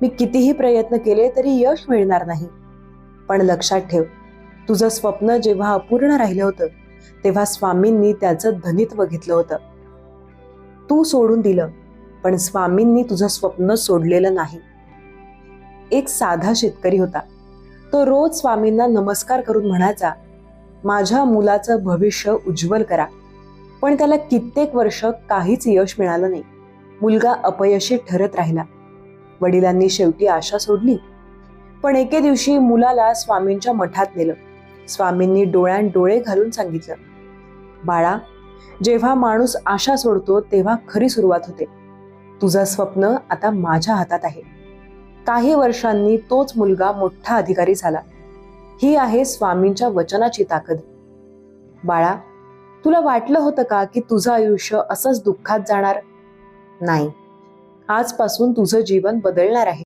मी कितीही प्रयत्न केले तरी यश मिळणार नाही. पण लक्षात ठेव, तुझं स्वप्न जेव्हा अपूर्ण राहिलं होतं तेव्हा स्वामींनी त्याचं धनित्व घेतलं होतं. तू सोडून दिलं, पण स्वामींनी तुझं स्वप्न सोडलेलं नाही. एक साधा शेतकरी होता. तो रोज स्वामींना नमस्कार करून म्हणायचा, माझ्या मुलाचं भविष्य उज्ज्वल करा. पण त्याला कित्येक वर्ष काहीच यश मिळालं नाही. मुलगा अपयशी ठरत राहिला. वडिलांनी शेवटी आशा सोडली. पण एके दिवशी मुलाला स्वामींच्या मठात नेलं. स्वामींनी डोळ्यात डोळे घालून सांगितलं, बाळा, जेव्हा माणूस आशा सोडतो तेव्हा खरी सुरुवात होते. तुझं स्वप्न आता माझ्या हातात आहे. काही वर्षांनी तोच मुलगा मोठा अधिकारी झाला. ही आहे स्वामींच्या वचनाची ताकद. बाळा, तुला वाटलं होतं का की तुझं आयुष्य असंच दुःखात जाणार? नाही, आजपासून तुझं जीवन बदलणार आहे.